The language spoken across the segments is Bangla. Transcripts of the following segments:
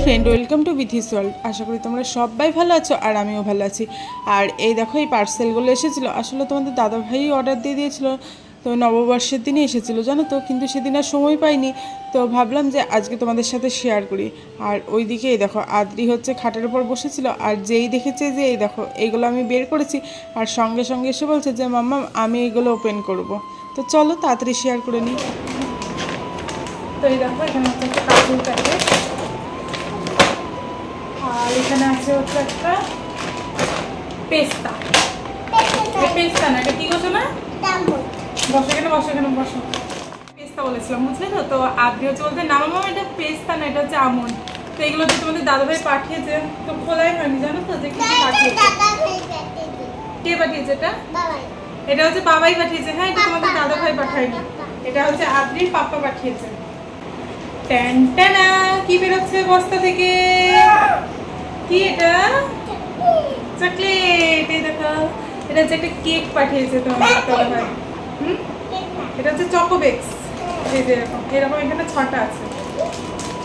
ফ্রেন্ড, ওয়েলকাম টু বিথিস ওয়ার্ল্ড। আশা করি তোমরা সবাই ভালো আছো আর আমিও ভালো আছি। আর এই দেখো, এই পার্সেলগুলো এসেছিলো। আসলে তোমাদের দাদাভাই অর্ডার দিয়ে দিয়েছিল, তো নববর্ষের দিনই এসেছিলো জানো তো, কিন্তু সেদিন আর সময় পাইনি। তো ভাবলাম যে আজকে তোমাদের সাথে শেয়ার করি। আর ওইদিকে এই দেখো, আদ্রি হচ্ছে খাটের উপর বসেছিল, আর যেই দেখেছে যে এই দেখো এইগুলো আমি বের করেছি, আর সঙ্গে সঙ্গে এসে বলছে যে মাম্মা আমি এইগুলো ওপেন করব। তো চলো তাড়াতাড়ি শেয়ার করে নিই। তো এই দেখো, এখানে হচ্ছে একটা কাজুর প্যাকেট, আর এখানে আছে হচ্ছে একটা পেস্তা। পেস্তা না, এটা কি করছো না? বসো এখানে, বসো এখানে, বসো। পেস্তা বলেছিলাম, বুঝলে তো? তো আদ্রি হচ্ছে বলতে না মামা এটা পেস্তা না, এটা হচ্ছে আমন্ড। তো এগুলো যে তোমাদের দাদাভাই পাঠিয়েছে, তো খোলাই হয়নি জানো তো, যে কি পাঠিয়েছে। কে পাঠিয়েছে এটা? এটা হচ্ছে বাবাই পাঠিয়েছে। হ্যাঁ, এটা তোমাদের দাদাভাই পাঠায়নি, এটা হচ্ছে আদ্রির পাপা পাঠিয়েছে। ট্যান্টানা, কি বেরোচ্ছে বস্তা থেকে? কি এটা? চকলেট। এই দেখো, এটা হচ্ছে একটা কেক পাঠিয়েছে তোমার দাদাভাই। এটা হচ্ছে চকোবেক্স। এই যে এরকম এরকম এখানে 6টা আছে।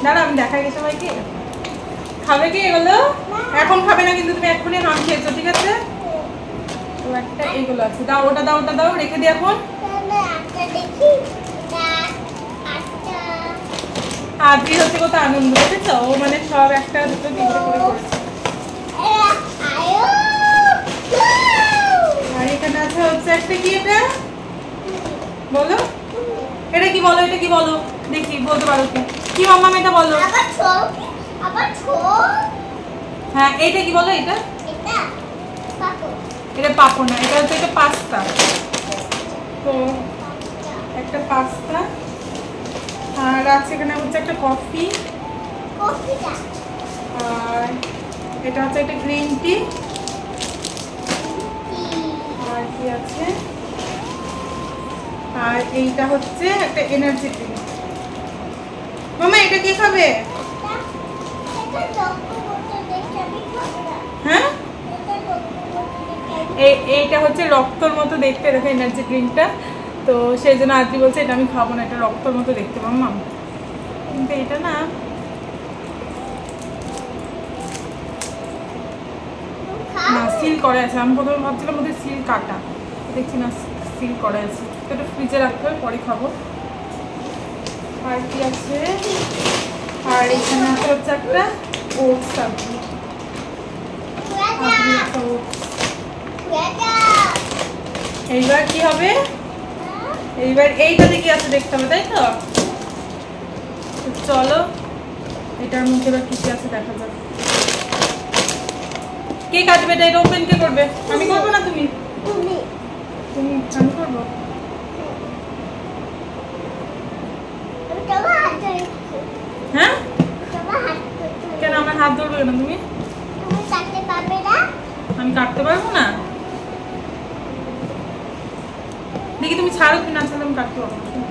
দাঁড়া আমি দেখাই গে সবাইকে। খাবে কি এগুলো? এখন খাবে না কিন্তু, তুমি এক্ষুনি হাম খেয়েছো, ঠিক আছে? তো একটা এইগুলো আছে, দাও ওটা, দাও ওটা, দাও রেখে দিই এখন। আদ্রি হচ্ছে কত আনন্দ, বুঝেছ? ও মানে সব একটা দুটো তিনটে করে করেছে। আর এখানে আছে হচ্ছে একটা, কি এটা বলো? এটা কি বলো? এটা কি বলো দেখি, বলতে পারো কি? কি মাম্মা এটা বলো? হ্যাঁ, এইটা কি বলো? এটা এটা পাপো না, এটা হচ্ছে একটা পাস্তা। তো একটা পাস্তা, আর আছে এখানে হচ্ছে একটা কফি, আর এটা হচ্ছে একটা গ্রিন টি, আর কি আছে, আর এইটা হচ্ছে একটা এনার্জি ড্রিঙ্ক। মামা এটা কে খাবে? হ্যাঁ, এইটা হচ্ছে রক্তর মতো দেখতে, দেখো এনার্জি ড্রিঙ্কটা। তো সেই জন্য আদ্রি বলছে এটা আমি খাবো না, এটা রক্তর মতো দেখতে মাম্মা। কিন্তু এটা না, না সিল করা আছে। আমি প্রথমে ভাবছিলাম ওদের সিল কাটা, দেখছি না সিল করা আছে। তো এটা ফ্রিজে রাখতে হবে, পরে খাবো। আর কি আছে, আর এখানে আছে হচ্ছে একটা ওটস সবজি। এইবার কি হবে? এইবার এইটাতে কি আছে দেখতে হবে, তাই তো? চলো এটার মধ্যে এবার কি কি আছে দেখা যাবে। কে কাটবে এটা? এটা ওপেন কে করবে? আমি করবো না, তুমি? আমি করবো। হ্যাঁ, কেন আমার হাত ধরবে কেন তুমি? আমি কাটতে পারবো না, দেখি তুমি ছাড়ো, তুমি না ছাড়লে আমি কাটতে পারবো না।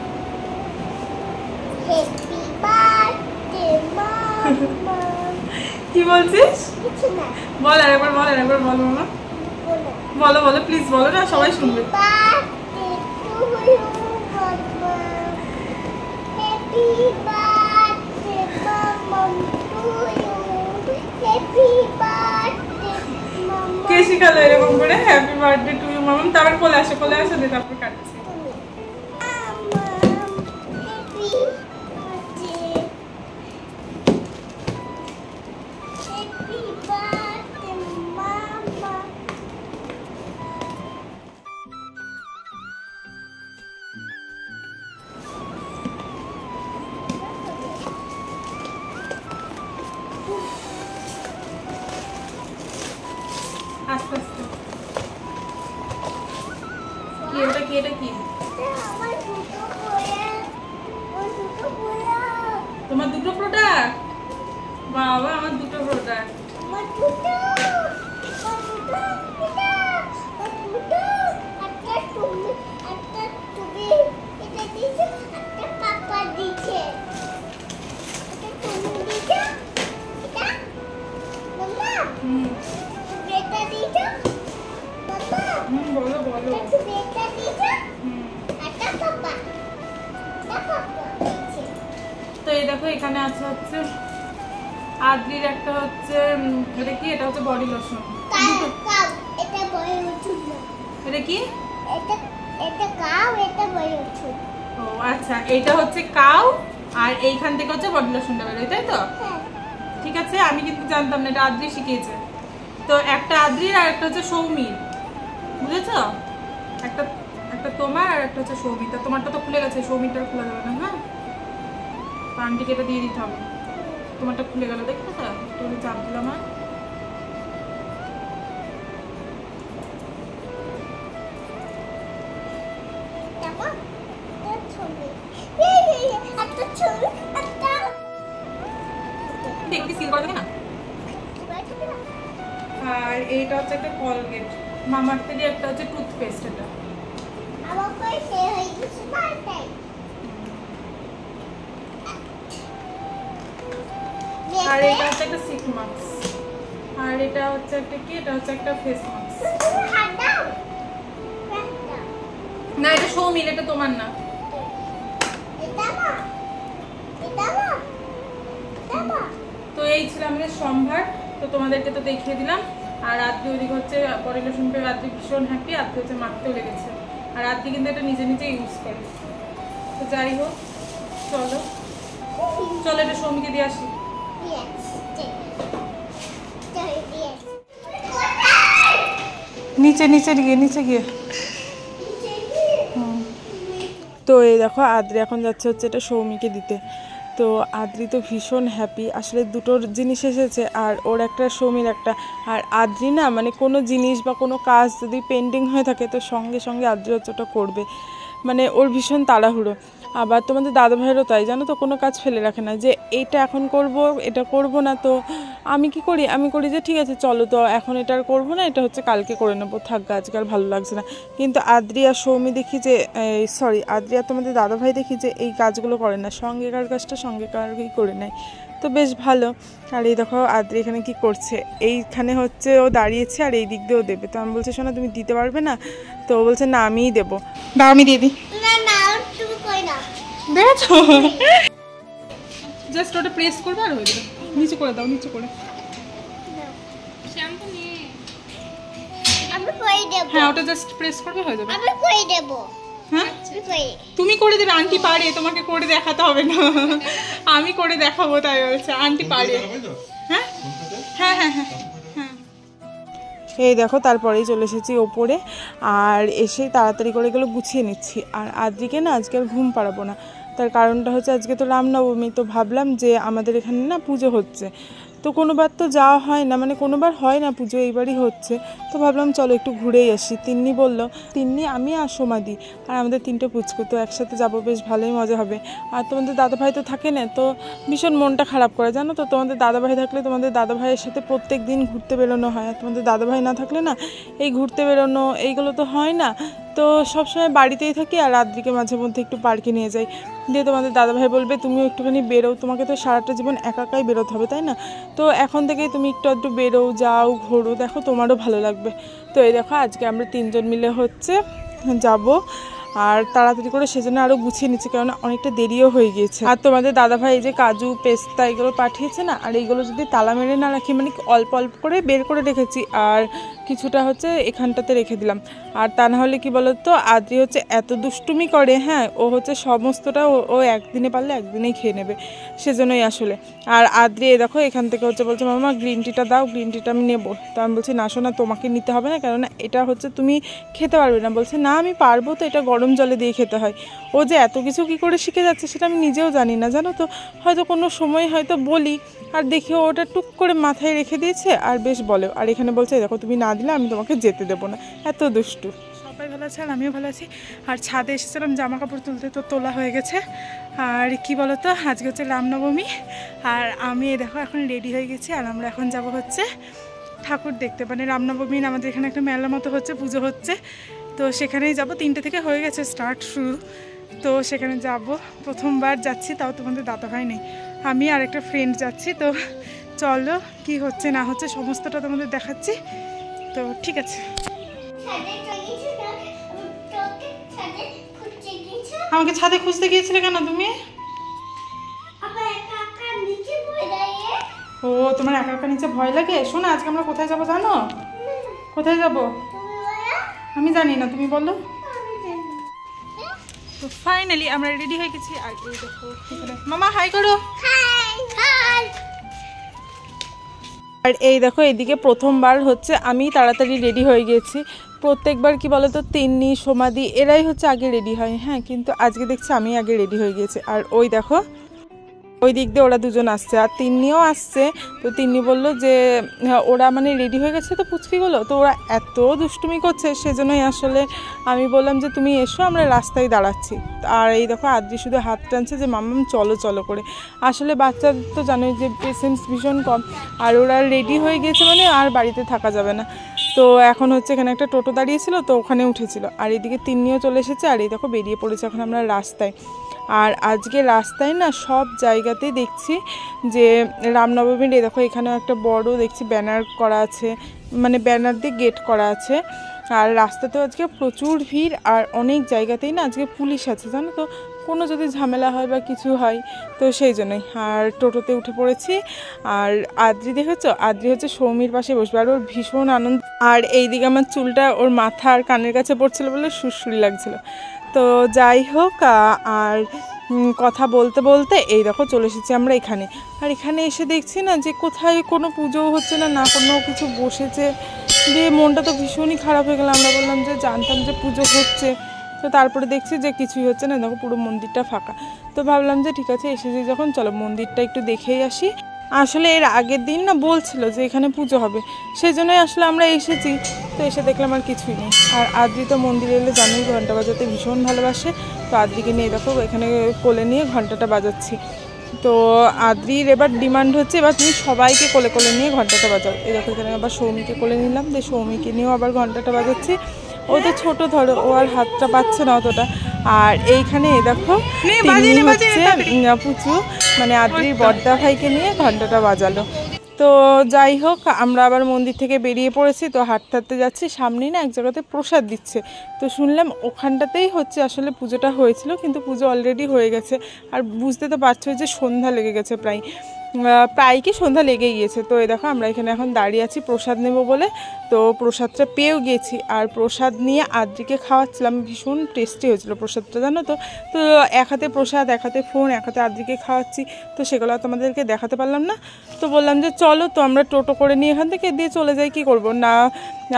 কি বলছিস? বল আরেকবার, বল আরেকবার, বল মামা, বলো বলো প্লিজ, বলো না, সবাই শুনবে। কে শিখালো এরকম করে হ্যাপি বার্থডে টু ইউ মামাম? তারপর কোলে আসো, কোলে আসো, দিয়ে তারপর কাটছি। আস্তে আস্তে। কি এটা? কি এটা? কি তোমার দুটো প্রোডাক্ট? বাবা, আমার দুটো প্রোডাক্ট। বলো বলো। তো এই দেখো, এখানে আছে হচ্ছে আদ্রির একটা হচ্ছে এটা কি, এটা হচ্ছে বডি লোশন। এটা কি? ও আচ্ছা, এটা হচ্ছে কাউ আর এইখান থেকে হচ্ছে বডি লোশনটা বেরোয়, তাই তো? ঠিক আছে, আমি কিন্তু জানতাম না, এটা আদ্রি শিখিয়েছে। তো একটা আদ্রির আর একটা হচ্ছে সৌমির, বুঝেছো? একটা একটা তোমার আর একটা হচ্ছে সৌমির। তা তোমারটা তো খুলে গেছে, সৌমিরটা খোলা যাবে না। হ্যাঁ, আন্টিকে এটা দিয়ে দিতে হবে। তোমারটা খুলে গেল, দেখতে তো একটু চাপ দিলাম। আর এইটা হচ্ছে একটা কলগেট, মামাআর্থেরই একটা হচ্ছে টুথপেস্ট। এটা আর এটা হচ্ছে একটা সিক মাস্ক, আর এটা হচ্ছে একটা কি, এটা হচ্ছে একটা ফেস মাস্ক। না, এটা সৌমির, এটা তোমার না। তো এই ছিল আমাদের সম্ভার। তো তোমাদেরকে তো দেখিয়ে দিলাম। আর আদ্রি ওদিক হচ্ছে বডি লোশন পেয়ে আদ্রি ভীষণ হ্যাপি। আদ্রি হচ্ছে মাখতেও লেগেছে, আর আদ্রি কিন্তু এটা নিজে নিজে ইউজ করে। তো যাই হোক, চলো চলো এটা সৌমিকে দিয়ে আসি। নিচে নিচে গিয়ে নিচে গিয়ে তো এই দেখো আদ্রি এখন যাচ্ছে হচ্ছে এটা সৌমিকে দিতে। তো আদ্রি তো ভীষণ হ্যাপি, আসলে দুটোর জিনিস এসেছে, আর ওর একটা সৌমির একটা। আর আদ্রি না মানে কোনো জিনিস বা কোনো কাজ যদি পেন্ডিং হয়ে থাকে তো সঙ্গে সঙ্গে আদ্রি হচ্ছে ওটা করবে, মানে ওর ভীষণ তাড়াহুড়ো। আবার তোমাদের দাদা ভাইয়েরও তাই, জানো তো, কোনো কাজ ফেলে রাখে না যে এইটা এখন করব এটা করব না। তো আমি কি করি, আমি করি যে ঠিক আছে চলো তো এখন এটা আর করবো না, এটা হচ্ছে কালকে করে নেবো, থাক আজকে আর ভালো লাগছে না। কিন্তু আদ্রি আর সৌমি দেখি যে সরি আদ্রি আর তোমাদের দাদা ভাই দেখি যে এই কাজগুলো করে না, সঙ্গেকার কাজটা সঙ্গেকারই করে নেয়। তো বেশ ভালো। আর এই দেখো আদ্রি এখানে কি করছে, এইখানে হচ্ছে ও দাঁড়িয়েছে আর এই দিক দিয়েও দেবে। তো আমি বলছি শোনা তুমি দিতে পারবে না, তো ও বলছে না আমিই দেবো। দাও আমি দিয়ে দিই। দেখো জাস্ট ওটা প্রেস করবে আর হয়ে যাবে। নিচে করে দাও, নিচে করে। হ্যাঁ ওটা জাস্ট প্রেস করবে হয়ে যাবে। আমি করে দেব। হ্যাঁ তুমি করে দেবে, আন্টি পারে, তোমাকে করে দেখাতে হবে না, আমি করে দেখাবো তাই বলছে, আন্টি পারে। হ্যাঁ হ্যাঁ হ্যাঁ হ্যাঁ হ্যাঁ। এই দেখো তারপরেই চলে এসেছি ওপরে, আর এসে তাড়াতাড়ি করে এগুলো গুছিয়ে নিচ্ছি। আর আদ্রিকে না আজকে আর ঘুম পাড়াবো না, তার কারণটা হচ্ছে আজকে তো রামনবমী। তো ভাবলাম যে আমাদের এখানে না পুজো হচ্ছে, তো কোনোবার তো যাওয়া হয় না, মানে কোনোবার হয় না পুজো, এইবারই হচ্ছে। তো ভাবলাম চলো একটু ঘুরেই আসি। তিন্নি বললো, তিন্নি আমি আর সোমাদি আর আমাদের তিনটে পুচকু, তো একসাথে যাবো, বেশ ভালোই মজা হবে। আর তোমাদের দাদাভাই তো থাকে না, তো ভীষণ মনটা খারাপ করে জানো তো। তোমাদের দাদাভাই থাকলে তোমাদের দাদাভাইয়ের সাথে প্রত্যেক দিন ঘুরতে বেরোনো হয়, আর তোমাদের দাদাভাই না থাকলে না এই ঘুরতে বেরোনো এইগুলো তো হয় না। তো সবসময় বাড়িতেই থাকি, আর আদ্রিকে মাঝে মধ্যে একটু পার্কে নিয়ে যাই, দিয়ে তোমাদের দাদাভাই বলবে তুমিও একটুখানি বেরো, তোমাকে তো সারাটা জীবন একাই বেরোতে হবে তাই না, তো এখন থেকেই তুমি একটু বেরো, যাও ঘোরো, দেখো তোমারও ভালো লাগবে। তো এই দেখো আজকে আমরা তিনজন মিলে হচ্ছে যাব, আর তাড়াতাড়ি করে সেজন্য আরও গুছিয়ে নিচ্ছি, কারণ অনেকটা দেরিও হয়ে গিয়েছে। আর তোমাদের দাদাভাই এই যে কাজু পেস্তা এগুলো পাঠিয়েছে না, আর এইগুলো যদি তালা মেরে না রাখি, মানে অল্প অল্প করে বের করে রেখেছি, আর কিছুটা হচ্ছে এখানটাতে রেখে দিলাম। আর তা না হলে কি বলতো, আদ্রি হচ্ছে এত দুষ্টুমি করে, হ্যাঁ ও হচ্ছে সমস্তটা ও একদিনে পারলে একদিনেই খেয়ে নেবে, সেজন্যই আসলে। আর আদ্রি দেখো এখান থেকে হচ্ছে বলছে মামা গ্রিন টিটা দাও, গ্রিন টিটা আমি নেবো। তো আমি বলছি না শোনা তোমাকে নিতে হবে না, কেননা এটা হচ্ছে তুমি খেতে পারবে না। বলছে না আমি পারবো, তো এটা গরম জলে দিয়ে খেতে হয়। ও যে এত কিছু কী করে শিখে যাচ্ছে সেটা আমি নিজেও জানি না, জানো তো। হয়তো কোনো সময় হয়তো বলি, আর দেখি ওটা টুক করে মাথায় রেখে দিয়েছে আর বেশ বলে। আর এখানে বলছে দেখো তুমি না দিলে আমি তোমাকে যেতে দেবো না, এত দুষ্টু। সবাই ভালো আছে আর আমিও ভালো আছি। আর ছাদে এসেছিলাম জামা কাপড় তুলতে, তো তোলা হয়ে গেছে। আর কি বলতো, আজকে হচ্ছে রামনবমী, আর আমি দেখো এখন রেডি হয়ে গেছি, আর আমরা এখন যাব হচ্ছে ঠাকুর দেখতে। মানে রামনবমীর আমাদের এখানে একটা মেলা মতো হচ্ছে, পুজো হচ্ছে, তো সেখানেই যাব। 3টে থেকে হয়ে গেছে স্টার্ট শুরু, তো সেখানে যাব। প্রথমবার যাচ্ছি, তাও তোমাদের দাদাভাই নেই, আমি আর একটা ফ্রেন্ড যাচ্ছি। তো চলো কি হচ্ছে না হচ্ছে সমস্তটা তোমাদের দেখাচ্ছি। তো ঠিক আছে। আমাকে ছাদে খুঁজতে গিয়েছিলে কেন তুমি? ও তোমার একা একা নিচে ভয় লাগে? শোনো আজকে আমরা কোথায় যাবো জানো? কোথায় যাব আমি জানি না, তুমি বলো। তো ফাইনালি আমরা রেডি হয়ে গেছি। আর এই দেখো মামা হাই করো। আর এই দেখো এইদিকে প্রথমবার হচ্ছে আমি তাড়াতাড়ি রেডি হয়ে গেছি। প্রত্যেকবার কি বলতো তিন্নি সমাধি এরাই হচ্ছে আগে রেডি হয়, হ্যাঁ, কিন্তু আজকে দেখছি আমি আগে রেডি হয়ে গেছি। আর ওই দেখো ওই দিক দিয়ে ওরা দুজন আসছে আর তিন্নিও আসছে। তো তিন্নি বললো যে ওরা মানে রেডি হয়ে গেছে তো পুচকিগুলো, তো ওরা এত দুষ্টুমি করছে সেজন্যই আসলে আমি বললাম যে তুমি এসো, আমরা রাস্তায় দাঁড়াচ্ছি। আর এই দেখো আদ্রি শুধু হাত টানছে যে মাম্মাম চলো চলো করে। আসলে বাচ্চাদের তো জানোই যে পেশেন্স ভীষণ কম, আর ওরা রেডি হয়ে গেছে মানে আর বাড়িতে থাকা যাবে না। তো এখন হচ্ছে এখানে একটা টোটো দাঁড়িয়েছিল তো ওখানে উঠেছিল। আর এদিকে তিন্নিও চলে এসেছে। আর এই দেখো বেরিয়ে পড়েছে এখন আমরা রাস্তায়। আর আজকে রাস্তায় না সব জায়গাতেই দেখছি যে রামনবমীর এই দেখো এখানেও একটা বড় দেখছি ব্যানার করা আছে, মানে ব্যানার দিয়ে গেট করা আছে। আর রাস্তাতেও আজকে প্রচুর ভিড় আর অনেক জায়গাতেই না আজকে পুলিশ আছে জানো তো, কোনো যদি ঝামেলা হয় বা কিছু হয় তো সেই জন্যই। আর টোটোতে উঠে পড়েছি। আর আদ্রি দেখেছো, আদ্রি হচ্ছে সৌমির পাশে বসবে আর ওর ভীষণ আনন্দ। আর এইদিকে আমার চুলটা ওর মাথা আর কানের কাছে পড়ছিল বলে সুরসুরি লাগছিল। তো যাই হোক, আর কথা বলতে বলতে এই দেখো চলে এসেছি আমরা এখানে। আর এখানে এসে দেখছি না যে কোথায় কোনো পুজোও হচ্ছে না, না কোনো কিছু বসেছে, দিয়ে মনটা তো ভীষণই খারাপ হয়ে গেল। আমরা বললাম যে জানতাম যে পুজো হচ্ছে, তো তারপরে দেখছি যে কিছুই হচ্ছে না, দেখো পুরো মন্দিরটা ফাঁকা। তো ভাবলাম যে ঠিক আছে এসেছি যখন চলো মন্দিরটা একটু দেখেই আসি। আসলে এর আগের দিন না বলছিল যে এখানে পুজো হবে, সেই জন্যই আসলে আমরা এসেছি। তো এসে দেখলাম আর কিছুই নেই। আর আদ্রি তো মন্দিরে এলে জানোই ঘন্টা বাজাতে ভীষণ ভালোবাসে, তো আদ্রিকে নিয়ে দেখো এখানে কোলে নিয়ে ঘন্টাটা বাজাচ্ছি। তো আদ্রির এবার ডিমান্ড হচ্ছে এবার তুমি সবাইকে কোলে কোলে নিয়ে ঘন্টাটা বাজাও। এই দেখো এখানে আবার সৌমিকে কোলে নিলাম, দিয়ে সৌমিকে নিয়েও আবার ঘন্টাটা বাজাচ্ছি। ও তো ছোটো ধরো, ও আর হাতটা পাচ্ছে না অতটা। আর এইখানে দেখো পুচু মানে আদ্রির বড়দা ভাইকে নিয়ে ঘন্টাটা বাজালো। তো যাই হোক আমরা আবার মন্দির থেকে বেরিয়ে পড়েছি। তো হাঁটতে হাঁটতে যাচ্ছি, সামনেই না এক জায়গাতে প্রসাদ দিচ্ছে। তো শুনলাম ওখানটাতেই হচ্ছে আসলে পুজোটা হয়েছিল, কিন্তু পুজো অলরেডি হয়ে গেছে। আর বুঝতে তো পারছো যে সন্ধ্যা লেগে গেছে, প্রায় কি সন্ধ্যা লেগে গিয়েছে। তো এই দেখো আমরা এখানে এখন দাঁড়িয়ে আছি প্রসাদ নেব বলে। তো প্রসাদটা পেয়েও গিয়েছি আর প্রসাদ নিয়ে আদ্রিকে খাওয়াচ্ছিলাম, ভীষণ টেস্টি হয়েছিল প্রসাদটা জানো তো। তো এক হাতে প্রসাদ, এক হাতে ফোন, এক হাতে আদ্রিকে খাওয়াচ্ছি, তো সেগুলো তোমাদেরকে দেখাতে পারলাম না। তো বললাম যে চলো তো আমরা টোটো করে নিয়ে এখান থেকে দিয়ে চলে যাই, কি করব না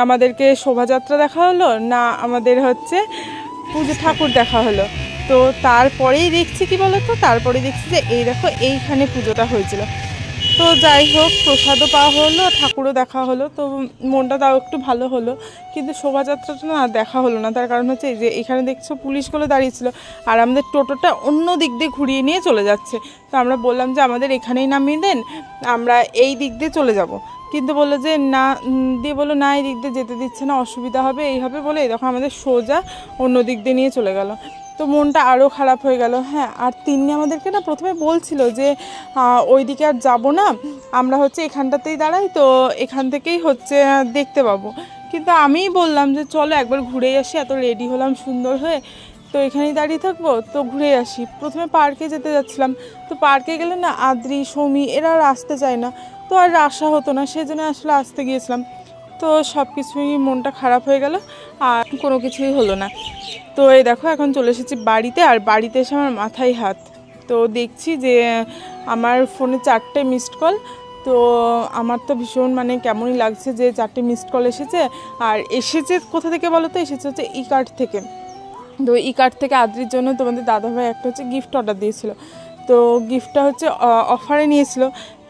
আমাদেরকে শোভাযাত্রা দেখা হলো না আমাদের হচ্ছে পুজো ঠাকুর দেখা হলো। তো তারপরেই দেখছি কি বলতো, তারপরে দেখছি যে এই দেখো এইখানে পুজোটা হয়েছিল। তো যাই হোক প্রসাদও পাওয়া হলো, ঠাকুরও দেখা হলো, তো মনটা তাও একটু ভালো হলো। কিন্তু শোভাযাত্রাটা না দেখা হলো না, তার কারণ হচ্ছে যে এখানে দেখছো পুলিশগুলো দাঁড়িয়েছিল আর আমাদের টোটোটা অন্য দিক দিয়ে ঘুরিয়ে নিয়ে চলে যাচ্ছে। তো আমরা বললাম যে আমাদের এখানেই নামিয়ে দেন, আমরা এই দিক দিয়ে চলে যাব। কিন্তু বললো যে না, দিয়ে বললো না এই দিক দিয়ে যেতে দিচ্ছে না, অসুবিধা হবে এই হবে বলে এই দেখো আমাদের সোজা অন্য দিক দিয়ে নিয়ে চলে গেল। তো মনটা আরও খারাপ হয়ে গেল। হ্যাঁ, আর তিন্নি আমাদেরকে না প্রথমে বলছিল যে ওই দিকে আর যাবো না, আমরা হচ্ছে এখানটাতেই দাঁড়াই, তো এখান থেকেই হচ্ছে দেখতে পাবো। কিন্তু আমিই বললাম যে চলো একবার ঘুরেই আসি, এত রেডি হলাম সুন্দর হয়ে, তো এখানেই দাঁড়িয়ে থাকবো, তো ঘুরে আসি। প্রথমে পার্কে যেতে যাচ্ছিলাম, তো পার্কে গেলে না আদ্রি সৌমি এরা আর আসতে চায় না, তো আর আসা হতো না, সেজন্য আসলে আসতে গিয়েছিলাম। তো সব কিছুই মনটা খারাপ হয়ে গেল আর কোনো কিছুই হলো না। তো এই দেখো এখন চলে এসেছি বাড়িতে। আর বাড়িতে এসে আমার মাথায় হাত, তো দেখছি যে আমার ফোনে 4টে মিসড কল। তো আমার তো ভীষণ মানে কেমনই লাগছে যে 4টে মিসড কল এসেছে। আর এসেছে কোথা থেকে বলো তো, এসেছে হচ্ছে ই কার্ড থেকে। তো ই কার্ড থেকে আদ্রির জন্য তোমাদের দাদাভাই একটা হচ্ছে গিফট অর্ডার দিয়েছিল। তো গিফটটা হচ্ছে অফারে নিয়েছিল,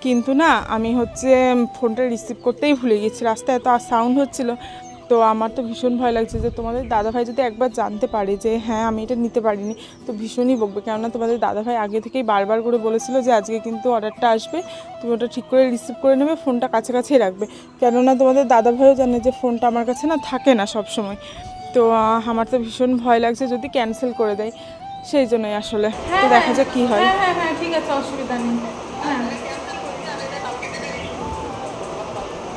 কিন্তু না আমি হচ্ছে ফোনটা রিসিভ করতেই ভুলে গেছি, রাস্তায় এত সাউন্ড হচ্ছিল। তো আমার তো ভীষণ ভয় লাগছে যে তোমাদের দাদাভাই যদি একবার জানতে পারে যে হ্যাঁ আমি এটা নিতে পারিনি, তো ভীষণই বকবে। কেননা তোমাদের দাদাভাই আগে থেকেই বারবার করে বলেছিল যে আজকে কিন্তু অর্ডারটা আসবে, তুমি ওটা ঠিক করে রিসিভ করে নেবে, ফোনটা কাছাকাছিই রাখবে। কেননা তোমাদের দাদাভাইও জানে যে ফোনটা আমার কাছে না থাকে না সব সময়। তো আমার তো ভীষণ ভয় লাগছে যদি ক্যান্সেল করে দেয়, সেই জন্যই আসলে। তো দেখা যাক কী হয়। হ্যাঁ হ্যাঁ ঠিক আছে, অসুবিধা নেই। হ্যাঁ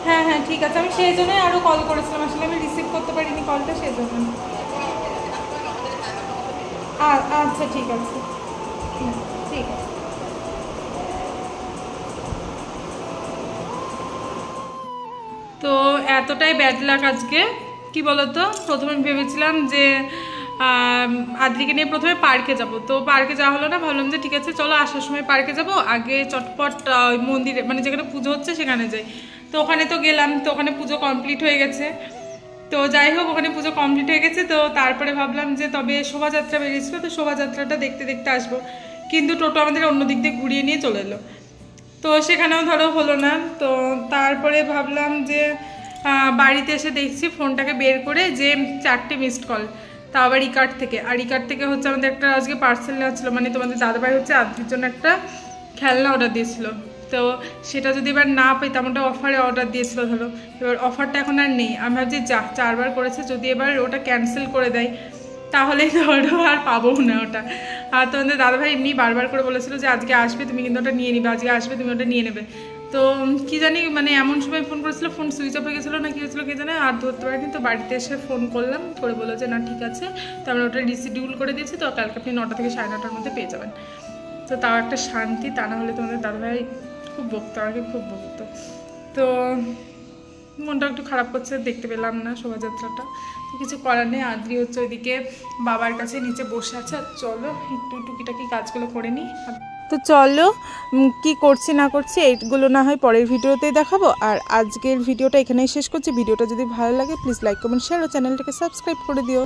হ্যাঁ হ্যাঁ ঠিক আছে, আমি সেই জন্যই আরও কল করেছিলাম, আসলে আমি রিসিভ করতে পারিনি কলটা, সেই জন্য। আচ্ছা ঠিক আছে, ঠিক আছে। এতটাই ব্যাড লাক আজকে, কি বলতো, প্রথমে ভেবেছিলাম যে আদ্রিকে নিয়ে প্রথমে পার্কে যাব, তো পার্কে যাওয়া হলো না। ভাবলাম যে ঠিক আছে চলো আসার সময় পার্কে যাব, আগে চটপট মন্দিরে মানে যেখানে পুজো হচ্ছে সেখানে যাই। তো ওখানে তো গেলাম, তো ওখানে পুজো কমপ্লিট হয়ে গেছে। তো যাই হোক ওখানে পুজো কমপ্লিট হয়ে গেছে। তো তারপরে ভাবলাম যে তবে শোভাযাত্রা বেরিয়েছিল, তো শোভাযাত্রাটা দেখতে দেখতে আসবো, কিন্তু টোটো আমাদের অন্য দিক দিয়ে ঘুরিয়ে নিয়ে চলে এলো। তো সেখানেও ধরো হলো না। তো তারপরে ভাবলাম যে বাড়িতে এসে দেখছি ফোনটাকে বের করে যে 4টে মিসড কল, তা আবার ইকার্ট থেকে। আর ইকার্ট থেকে হচ্ছে আমাদের একটা আজকে পার্সেল নেওয়া ছিল, মানে তোমাদের দাদাভাই হচ্ছে আদ্রির জন্য একটা খেলনা অর্ডার দিয়েছিল। তো সেটা যদি এবার না পেতাম, ওটা অফারে অর্ডার দিয়েছিল ধরো, এবার অফারটা এখন আর নেই। আমি ভাবছি যা 4বার করেছে, যদি এবার ওটা ক্যান্সেল করে দেয় তাহলে ধরো আর পাবো না ওটা। আর তোমাদের দাদাভাই এমনি বারবার করে বলেছিল যে আজকে আসবে তুমি কিন্তু ওটা নিয়ে নিবে, আজকে আসবে তুমি ওটা নিয়ে নেবে। তো কি জানি মানে এমন সময় ফোন করেছিল, ফোন সুইচ অফ হয়ে গেছিলো না কি হয়েছিল কে জানে, আর ধরতে পারিনি। তো বাড়িতে এসে ফোন করলাম, করে বললো যে না ঠিক আছে, তো আমরা ওটা রিশিডিউল করে দিয়েছি, তো কালকে আপনি 9টা থেকে 9:30টার মধ্যে পেয়ে যাবেন। তো তাও একটা শান্তি, তা না হলে তোমাদের দাদাভাই খুব বকতো, আমাকে খুব বকতো। তো মনটা একটু খারাপ করছে, দেখতে পেলাম না শোভাযাত্রাটা, তো কিছু করার নেই। আদ্রি হচ্ছে ওইদিকে বাবার কাছে নিচে বসে আছে। আর চলো একটু টুকিটাকি কাজগুলো করে নিই। তো চলো কি করছি না করছি এইগুলো না হয় পরের ভিডিওতেই দেখাবো। আর আজকের ভিডিওটা এখানেই শেষ করছি। ভিডিওটা যদি ভালো লাগে প্লিজ লাইক কমেন্ট শেয়ার ও চ্যানেলটাকে সাবস্ক্রাইব করে দিও।